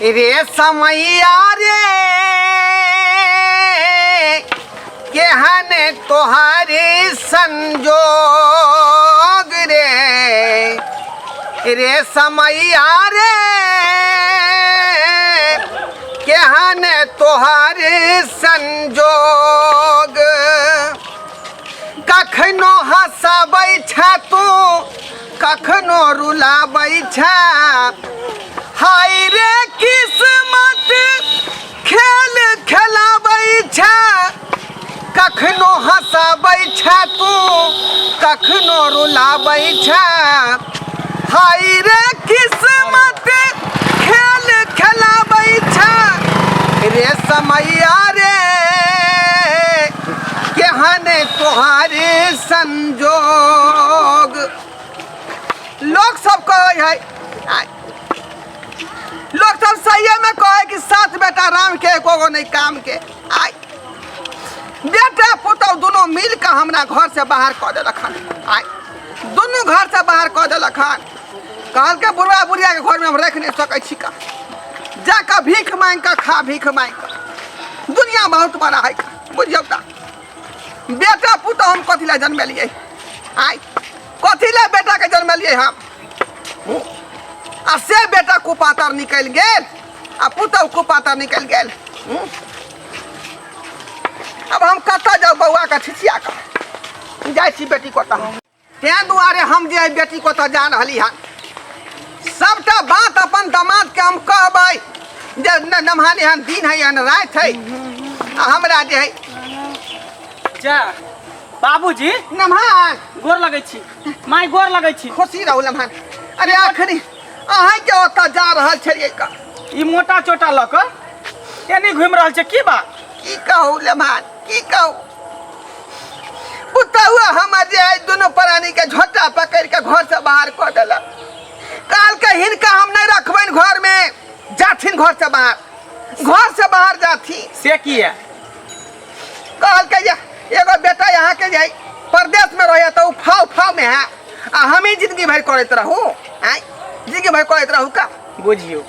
रे समैया रे केहन तोहारे संजोग रे समैया रे केहन तोहारे संजोग कखनो हंसबै छ तू कखनो रुलाबै छ हाय रे किस्मत खेल खेलाबै छ कखनो हंसाबै छ तू कखनो रुलाबै छ हाय रे किस्मत खेल खेलाबै छ रे समैया रे केहन तोहारे संजोग। लोग सब कहे है लोग सब सही में कहे कि सात बेटा राम के एको नहीं काम के आई बेटा पुतौ दोनों मिल के हमरा घर से बाहर कऽ देलखन आई दोनों घर से बाहर कऽ देलखन कहल के बुढ़वा बुढ़िया के घर में हम रख नहीं सकै छी का जाकर भीख मांग कर खा भीख मांग कर दुनिया बहुत बड़ा है बुझियौ ता बेटा पुतौ हम कथी ला जन्म लिए आई कथी ला बेटा के जन्म लिए हम आ से बेटा कुपातर निकल गेल आ पुतौ कुपातर निकल गेल अब हम कतऽ जाऊ बउआ के छिछिया के जाय छी बेटी कोता तें दुआरे हम जे बेटी कोता जा रहली हन सबटा बात अपन दामाद के हम कहबै जे नमहाने हन दिन है हन रात है हमरा जे है जा बाबूजी नमहान गोर लगै छी माय गोर लगै छी खुशी रहू नमहान अरे आखरी अहाँ के ओतऽ जा रहल छलियै का ई मोटा चोटा लऽ कऽ एनी घुमि रहल छै की बात की कहू नमहान की कहू पुतहुआ हमर जे है दोनों प्राणी के झोटा पकड़ के घर से बाहर कऽ देलक काल के हिनका हम नहीं रखबैन घर में जाथिन घर से बाहर जाथी से की है कहल के एगो बेटा यहाँ के जाई परदेश में रहे तो फाव में है आ हम ही जिंदगी भर करत रहू जिंदगी भर करत रहू का बुझियो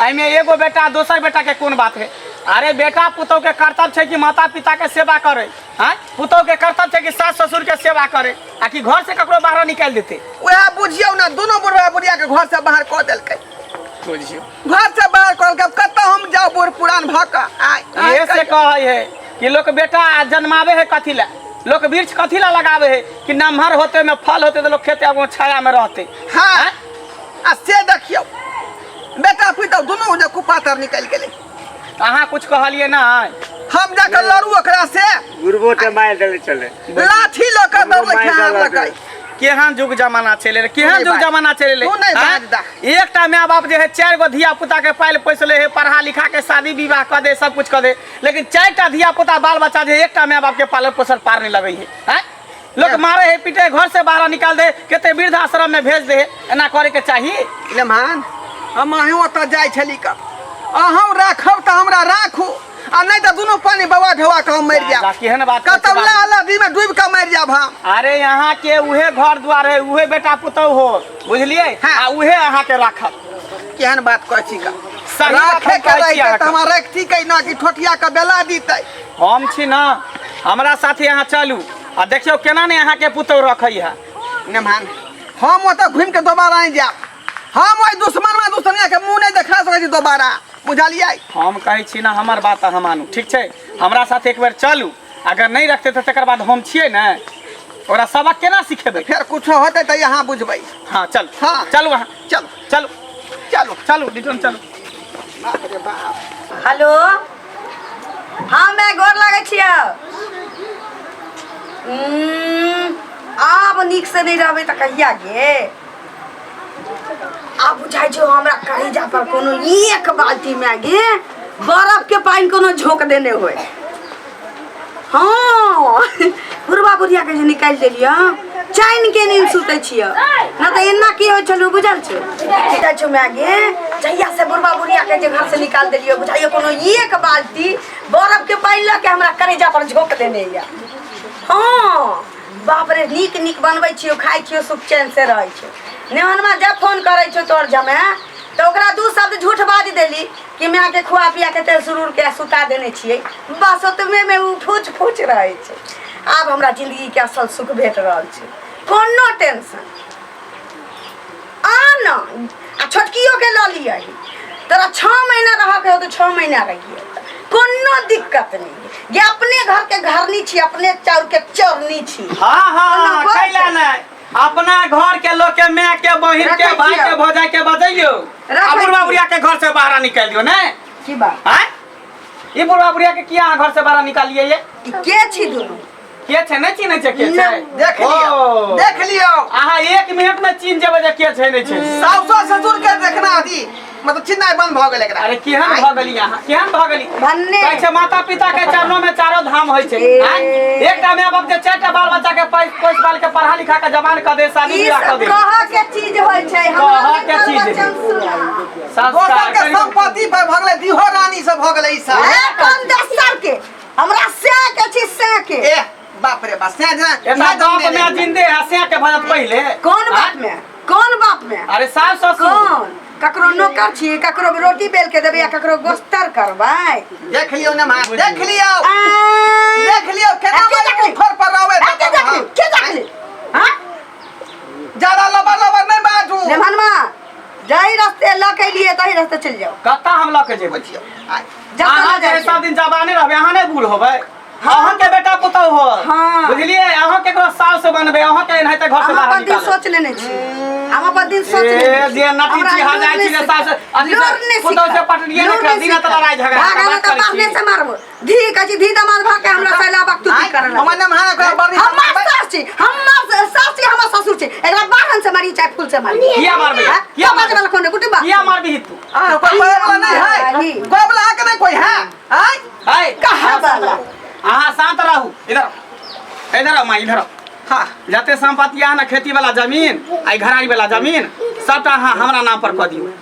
एहिमे एगो बेटा दोसर बेटा के कोन बात है अरे बेटा पुतौ के कर्तव्य छै कि माता पिता के सेवा करे हैं पुतौ के कर्तव्य छै कि सास ससुर के सेवा करे आ कि घर से ककरो बाहर निकाल देते वह बुझियो ना दोनों बुढ़वा बुढ़िया के घर से बाहर कऽ देलकै बुझियो घर से बाहर करलकै कतऽ हम जाऊ बूढ़ पुरान भऽ कऽ ये से कहै है कि लोग बेटा जन्मावे है कथी ला लोग वृक्ष कथी ला लगावे है कि नमहर होते में फल होते तो लोग खेते अब छाया में रहते हाँ आ से देखियो बेटा पुतौ दोनों जे कुपातर निकल गेलै अहाँ कुछ कहलिए ना हम जाकर लड़ू ओकरा से गुरबो ते मार देले चले लाठी लऽ कऽ दौड़लै केहन जुग जमाना चले रे केहन जुग जमाना चले एकटा माय बाप जे है 4 गो धिया पुता के पाल पोसले है पढ़ा लिखा के शादी विवाह कर दे सब कुछ कर दे लेकिन 4टा धिया पुता बाल बच्चा जे एकटा माय बाप के पालन पोषण पार नहीं लगे है लोग मारे है पीटे घर से बाहर निकाल दे केते वृद्ध आश्रम में भेज दे एना करे के चाहिए लेमान हम अहीं ओतऽ जाय छली का अहाँ राखब तऽ हमरा राखू आ नहीं तो दोनों पानी बवा ढवा के हम मर जाब केहन बात कतौला नदी में डूब के मर जाब हम अरे यहाँ के उहे घर द्वार है उहे बेटा पुतौ हो बुझलिए आ उहे अहाँ के राखब केहन बात कहै छी का सही राखे के रही त हमरा रखती कै ना कि ठोठिया के बेला दीतै हम छी ना हमरा साथे यहाँ चलू आ देखियो केना ने अहाँ के पुतौ रखै है नमहान हम ओतऽ घुम के दोबारा नहीं जाब हम ओइ दुश्मनिया के मुंह नहीं देखा सकै छी दोबारा बुझलिए हम कहै छी ना हमर बात हम मानू ठीक छै हमरा साथ एक बेर चलू अगर नहीं रखते तो तकर बाद हम छियै ना ओकरा सबक केना सिखेबै फिर कुछ होतै त यहाँ बुझबै हाँ चल हाँ चलू वहाँ चलो चलू चलो चलू रिटर्न चलू बाप रे बाप हेलो हाँ मैं गोर लगै छियै आब नीक से नहीं रहबै त कहिया गे आब बुझाइ छौ हमरा करेजा पर कोनो एक बाल्टी में गे बर्फ के पानी कोनो झोंक देने होय हाँ बुढ़वा बुढ़िया के जे निकाल देलियै चैन के नहीं सुतै छियै ना त एना की होइ छलु बुझल छौ बुझाइ छौ मैं गे जहिया से बुढ़वा बुढ़िया के जे घर से निकाल देलियै बुझाइयो कोनो एक बाल्टी बर्फ के पानी ल के हमरा करेजा पर झोंक देने या हाँ बाप रे नीक नीक बनबै छियो खाइ छियो सुख चैन से रहै छियो नेहनमा जब फोन करै छौ तोर जमे तो ओकरा दू शब्द झूठ बाज देली कि मैं आके खुआ पिया के तेल सुरूर के सुता देने छियै बस ओतबे में उ फूच फूच रहे छै। आब हमरा जिंदगी के असल सुख भेट रहल छै, कोनो टेंशन आ छोटकियों के लऽ लिया तोरा 6 महीना रह के हो तो 6 महीना रहिए, कोनो दिक्कत नहीं। ये अपने घर के घरनी छी, अपने चाउर के चोरनी छी। हाँ कैला नहीं अपना घर के लोग के माँ के बहिन के भाई के भौजाई के बजैयो आ बुढ़वा बुढ़िया के घर से बाहर निकाल दियो ने की बात हैं? ये बुढ़वा बुढ़िया के किया घर से बाहर निकालिए ये के छी दोनों के छे नहीं चिन्ह छे के छे देख लियो आहा 1 मिनट में चिन्ह जेबे जे के छे नहीं छे सासुर ससुर के देखना आदि मतलब चिन्ह बंद भ गेल एकरा। अरे केहन भ गेली यहाँ केहन भ गेली भन्ने कहै छे माता पिता के चरणों में 4 धाम होय छे हैं? एकटा माय बाप के 4टा बाल बच्चा के पोस पाल के पढ़ा लिखा के जवान कर दे शादी बियाह कर दे कह के चीज होय छै कह के चीज दोसर के संपत्ति पर भ गेलै दिहो रानी सब भ गेलै ई सब ए कौन दसर के हमरा से के छी से के ए बाप रे बाप से जना एता बाप में जिंदे हसे के भजत पहले कौन बाप में अरे सास ससुर कौन ककरो नौकर छी ककरो रोटी बेल के देबे या ककरो गोस्तर करबै देख लियो ने मां देख लियो केना फर पर आवे के देखली हां ज्यादा लबर लबर नहीं बाजू ने मनवा जाई रास्ते ल के लिए तही रास्ते चल जाओ कत्ता हम ल के जेबै बचियो अहाँ जे सब दिन जवाने रहबे अहाँ नहीं भूल होबै अहाँ के बेटा पुतौ हो बुझलिए अहाँ केकरो सास बनबे अहाँ के नहीं त घर से बाहर निकाल सोच लेने छी हम अपन दिन सोच लेने ए जे नटी छी हा जाय छी सास अथी पुतौ से पटलिए ने कर दिन त लड़ाई झगड़ा बात कर छी से मारबो धी कछि धी दमाद भा के हमरा सैला वक्त की करला हमर नाम हां कर बड़ी हम सास छी हमर ससुर छी एकरा बाहन से मारी चाहे फूल से मारी किया मारबे किया मारबे वाला कोने कुटुंबा किया मारबी तू कोई वाला नहीं है कोई वाला के नहीं कोई है हाय कहां वाला हाँ शांत रहू इधर माँ इधर हाँ जते संपत्ति ना खेती वाला जमीन आई घरारी वाला जमीन सबटा हाँ हमरा नाम पर कह दियो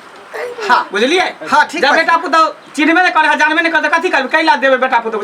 हाँ बुझलिए हाँ ठीक जब बेटा पुतो चिन्हबे नहीं करे जानबे नहीं करे कथी करबे कैला देबे बेटा पुतो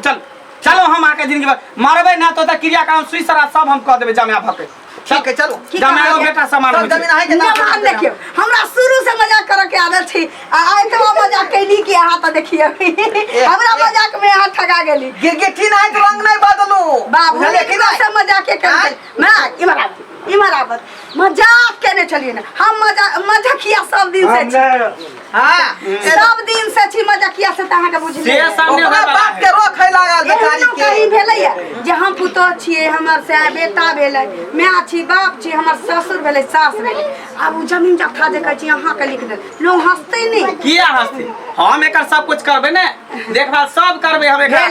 चलो हम आके जिंदगी भर मारबे ना तो क्रियाक्रम सुई सरा सब हम कह देबे जमे भके ठीक है चलो जमे बेटा समान हो जमीन है के ना देखियो हमरा शुरू से मजाक करे के आदत थी आइ तो मजाक कैली कि अहाँ तो देखिए हमरा मजाक में अहाँ ठगा गेली गिरगिटी नहीं रंग नहीं बदलू बाबू लेकिन से मजाक के कर मैं इमरावत मजाक केने चलिए ना हम मजाकिया सब दिन से छी हां सब दिन से छी मजाकिया से त अहाँ के बुझलिए से सामने बात के रोखै लागल बेचारी के कहीं भेलैया जे हम पुतो छिए हमर से बेटा भेलै मां छी बाप छी हमर ससुर भेलै सास भेलै अब उ जमीन जत्था जे कहै छी अहाँ के लिख दे लोग हंसते नहीं किया हंसते हम एकर सब कुछ करबे ने देखभाल सब करबे हम एकर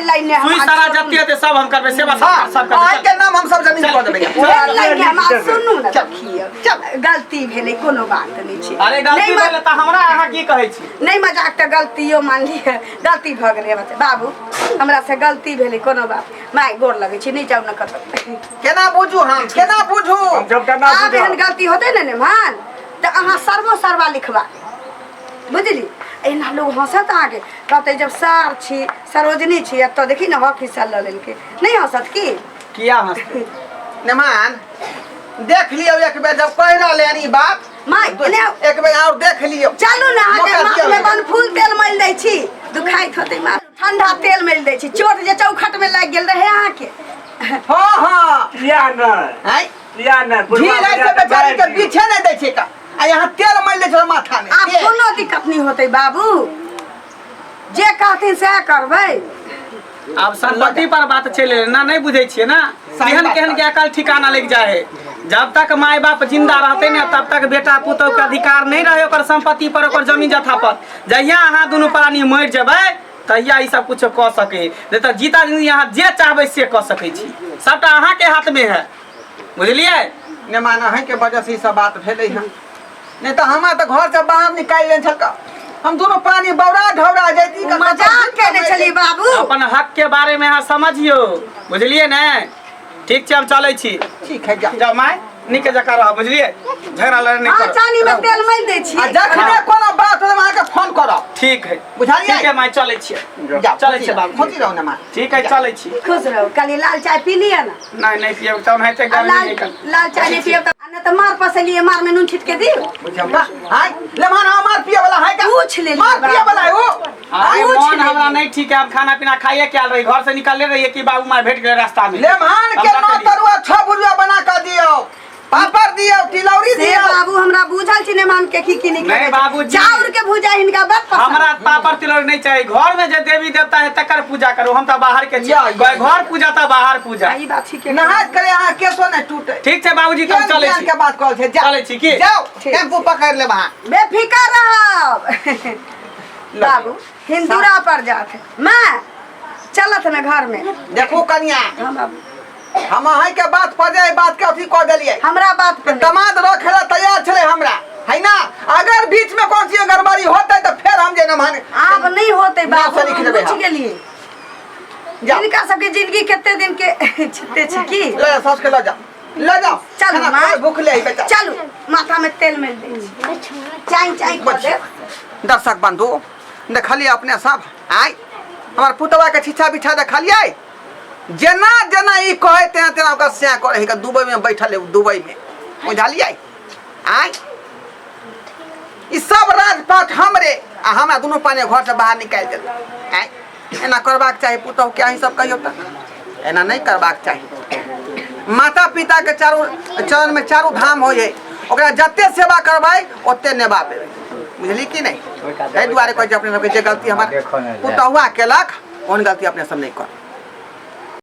सुई सारा जत्ती होते सब हम करबे सेवा सब करबे आज के नाम हम सब जमीन कर देबे सुनू ना देखिए गलती भेलै कोनो बात नहीं छै अरे गलती भेलै त हमरा अहाँ की कहै छी नहीं मजाक त गलतियो मान लिए गलती भ गेलै बाबू हमरा से गलती भेलै कोनो बात माय गोर लगै छी नहीं जाउ न कर केना बुझू हम केना बुझू जब करना आब एहन गलती होते ने मान त अहाँ सर्वो सर्वा लिखवा बुझली एना लोग हंसत आगे कहते जब सार छी सरोजनी छी तो देखी न हक हिस्सा ल लेलके नहीं हंसत की किया हंसते नेमान देख लियो एक बेर जब कह रहले यानी बात माय एक बेर और देख लियो चलू ना आगे माथ में बन फूल तेल मल दै छी दुखाइत होते मार ठंडा तेल मल दै छी चोट जे चौखट में लाग गेल रहे अहाँ के हां हां या न है या न ढील ऐसे बेचारी के पीछे नहीं दै छै का आ यहाँ तेल मल दै छै माथा में आप कोनो दिक्कत नहीं होते बाबू जे कहथिन से करबै अब संपत्ति पर बात चले ना नहीं बुझे छिए ना केहन केहन के अकल ठिकाना लग जाए जब तक माय बाप जिंदा रहते ने तब तक बेटा पुतौ के अधिकार नहीं रहे ओकर संपत्ति पर ओकर जमीन जथा पर जहिया अहाँ दुनू प्राणी मर जेबै तहिया ई सब कुछ कह सके नहीं तो जीता जिंदगी अहाँ जे चाहबै से कह सकै छी सबटा अहाँ के हाथ में है बुझलिए ने माना है के वजह से सब बात भेलै है नहीं तो हमार तो घर से बाहर निकाल ले छलका हम दोनों पानी बौरा ढौरा जैती का मजाक केने चली बाबू अपन हक के बारे में अहाँ समझियो बुझलिए ने ठीक छै हम चलै छी ठीक है जा माय निके जका रह बुझलिए झगड़ा लड़े नहीं करो चानी में तेल मल दै छी आ जखने कोनो बात हो अहाँ के फोन करब ठीक है बुझलिए ठीक है माय चलै छी चलै छी बाबू खोजी रहो ना मां ठीक है चलै छी खुश रहो कल लाल चाय पी लिया ना नहीं पियब तब नहीं गर्मी नहीं कर लाल चाय नहीं पियब त न त मार पसलिए मार में नून छिट के दियो बुझब हाय ले मान हमार पिए वाला है का पूछ ले मार पिए वाला है वो अरे मन हमरा नहीं ठीक है, हम खाना पीना खाइए क्या रही, घर से निकलले रहिए कि बाबू माँ भेट गए रास्ता में। लेमहान के नौ तरुआ 6 बुढ़िया बना कर दियो, पापड़ दियो, तिलौरी से दियो। बाबू हमरा बुझल छी नेमान के की निकले नहीं बाबूजी, चाउर के भुजा हिनका बड़ पसंद। हमरा पापड़ तिलौरी नहीं चाहिए, घर में जो देवी देवता है तकर पूजा करो, हम तो बाहर के या, कोई घर पूजा तो बाहर पूजा। ई बात ठीक है। नहाज करे अहाँ केसो नहीं टूटे। ठीक है बाबूजी, तुम चले छी के बात कहल छे, चले छी की जाओ टेम्पू पकड़ ले वहां। बेफिकर रहो बाबू हिंदुरा पर जात मैं चलत न घर में। देखो कन्या, हाँ बाबू हम अहीं के बात पर जाए, बात के अथी कह देलिए। हमरा बात पर दामाद रखे ला तैयार छले हमरा, है ना। अगर बीच में कौन सी गड़बड़ी होते तो फिर हम जे न माने। आप नहीं होते बाबू, से लिख हम देबै पूछ हम। गेलिए जाओ। इनका सबके जिंदगी कितने दिन के छिते छी की। ले सस के ले जाओ, ले जाओ। चलो खाना माँ। खाए, भूख ले आई बेटा। चलो माथा में तेल मिल दे चाय चाय कर दे। दर्शक बंधु देखलिए अपने सब आई हमार पुतवा के छिछा बिछा देखलिए, जेना जेना ई कहे तेना तेना ओकर स्या करे है। दुबई में बैठल है, दुबई में बुझलिए। आई ई सब राजपाट हमरे आ हमरा दोनों पाने घर से बाहर निकाल देल। आई एना करबाक चाही पुतव, क्या ही सब कहियो त एना नहीं करबाक चाही। माता पिता के चारों चरण में चारों धाम हो जाए, ओकरा जते सेवा करबै ओते नेबा पेबै, बुझली कि नहीं। एहि दुआरे कहै छै अपने सबके जे गलती हमर पुतहुआ केलक ओहन गलती अपने सब नहीं कर।